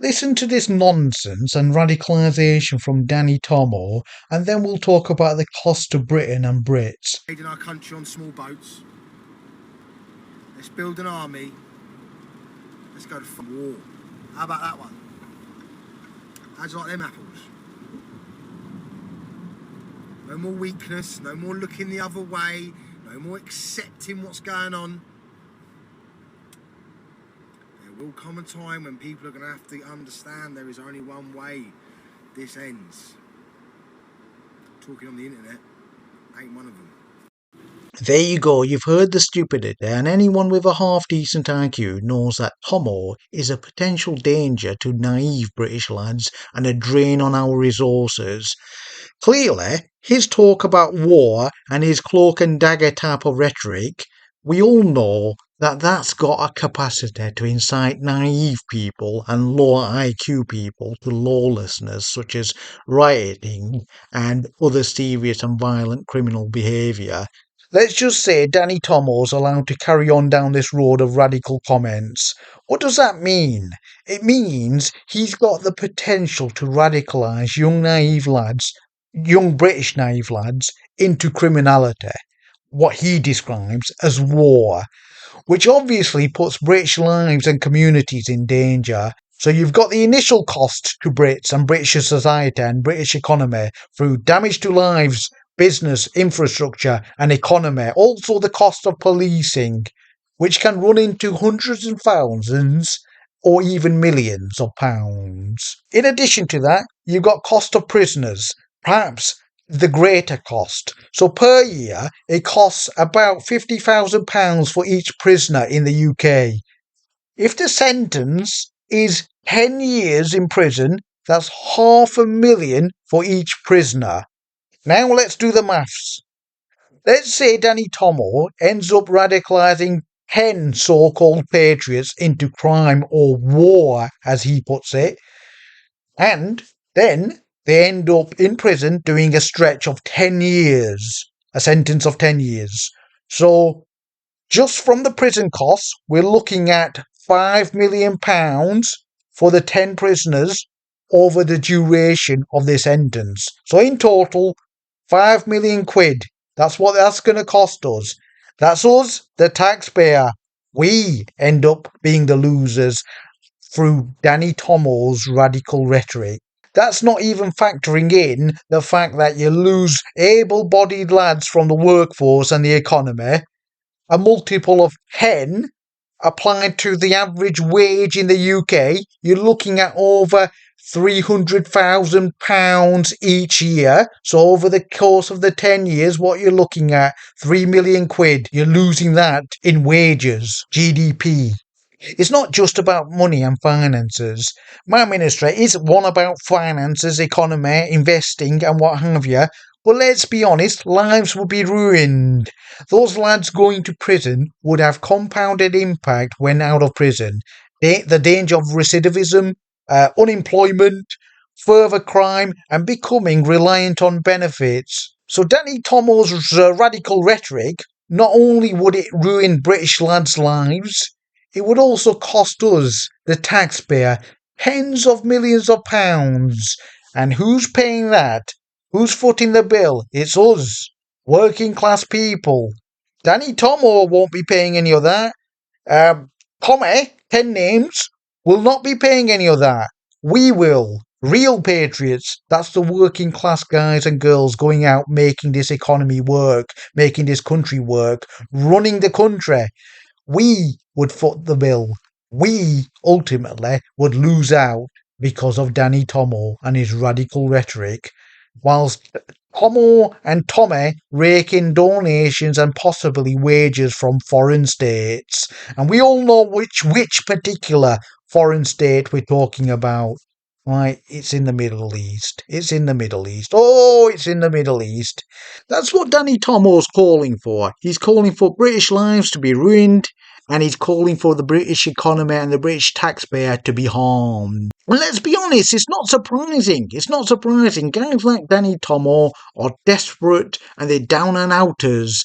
Listen to this nonsense and radicalisation from Danny Tommo, and then we'll talk about the cost to Britain and Brits. In our country on small boats. Let's build an army. Let's go to war. How about that one? How do you like them apples? No more weakness, no more looking the other way, no more accepting what's going on. There will come a time when people are going to have to understand there is only one way this ends. Talking on the internet ain't one of them. There you go, you've heard the stupidity, and anyone with a half-decent IQ knows that Tommo is a potential danger to naive British lads and a drain on our resources. Clearly, his talk about war and his cloak and dagger type of rhetoric, we all know that that's got a capacity to incite naive people and lower IQ people to lawlessness such as rioting and other serious and violent criminal behaviour. Let's just say Danny Tommo's allowed to carry on down this road of radical comments. What does that mean? It means he's got the potential to radicalise young British naive lads, into criminality, what he describes as war, which obviously puts British lives and communities in danger. So you've got the initial cost to Brits and British society and British economy through damage to lives, business, infrastructure and economy. Also the cost of policing, which can run into hundreds of thousands or even millions of pounds. In addition to that, you've got cost of prisoners, perhaps the greater cost. So per year, it costs about £50,000 for each prisoner in the UK. If the sentence is 10 years in prison, that's £500,000 for each prisoner. Now let's do the maths. Let's say Danny Tommo ends up radicalising 10 so-called patriots into crime or war, as he puts it, and then they end up in prison doing a stretch of 10 years, a sentence of 10 years. So just from the prison costs, we're looking at £5 million for the 10 prisoners over the duration of this sentence. So in total, £5 million. That's what that's going to cost us. That's us, the taxpayer. We end up being the losers through Danny Tommo's radical rhetoric. That's not even factoring in the fact that you lose able-bodied lads from the workforce and the economy, a multiple of 10 applied to the average wage in the UK, you're looking at over £300,000 each year. So over the course of the 10 years, what you're looking at, £3 million. You're losing that in wages, GDP. It's not just about money and finances. My ministry is one about finances, economy, investing and what have you. But let's be honest, lives would be ruined. Those lads going to prison would have compounded impact when out of prison. The danger of recidivism, unemployment, further crime and becoming reliant on benefits. So Danny Tommo's radical rhetoric, not only would it ruin British lads' lives, it would also cost us, the taxpayer, tens of millions of pounds. And who's paying that? Who's footing the bill? It's us, working class people. Danny Tommo won't be paying any of that. Tommy, 10 names, will not be paying any of that. We will. Real patriots, that's the working class guys and girls going out making this economy work, making this country work, running the country. We would foot the bill. We, ultimately, would lose out because of Danny Tommo and his radical rhetoric, whilst Tommo and Tommy rake in donations and possibly wages from foreign states. And we all know which particular foreign state we're talking about. Right, it's in the Middle East. It's in the Middle East. Oh, it's in the Middle East. That's what Danny Tommo's calling for. He's calling for British lives to be ruined and he's calling for the British economy and the British taxpayer to be harmed. And let's be honest, it's not surprising. It's not surprising. Guys like Danny Tommo are desperate and they're down and outers.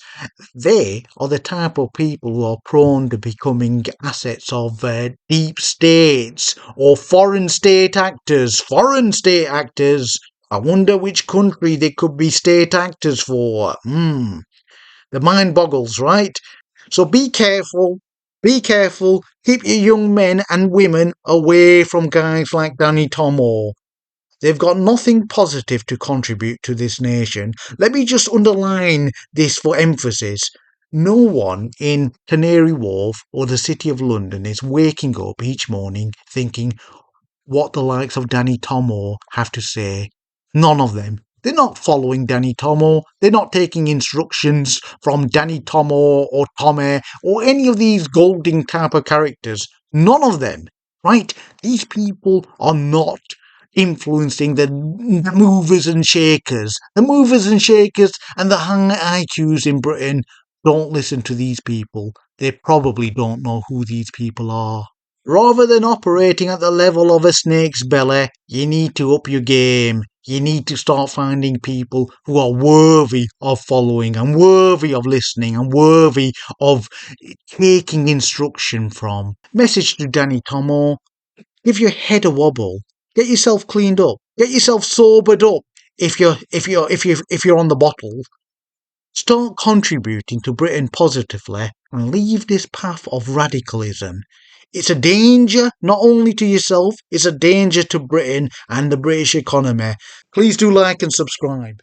They are the type of people who are prone to becoming assets of deep states or foreign state actors. Foreign state actors. I wonder which country they could be state actors for. The mind boggles, right? So be careful. Be careful. Keep your young men and women away from guys like Danny Tommo. They've got nothing positive to contribute to this nation. Let me just underline this for emphasis. No one in Canary Wharf or the City of London is waking up each morning thinking what the likes of Danny Tommo have to say. None of them. They're not following Danny Tommo. They're not taking instructions from Danny Tommo or Tommy or any of these golden type of characters. None of them. Right? These people are not influencing the movers and shakers. The movers and shakers and the high IQs in Britain don't listen to these people. They probably don't know who these people are. Rather than operating at the level of a snake's belly, you need to up your game. You need to start finding people who are worthy of following and worthy of listening and worthy of taking instruction from. Message to Danny Tommo. Give your head a wobble. Get yourself cleaned up. Get yourself sobered up. If you're on the bottle, start contributing to Britain positively and leave this path of radicalism. It's a danger not only to yourself, it's a danger to Britain and the British economy. Please do like and subscribe.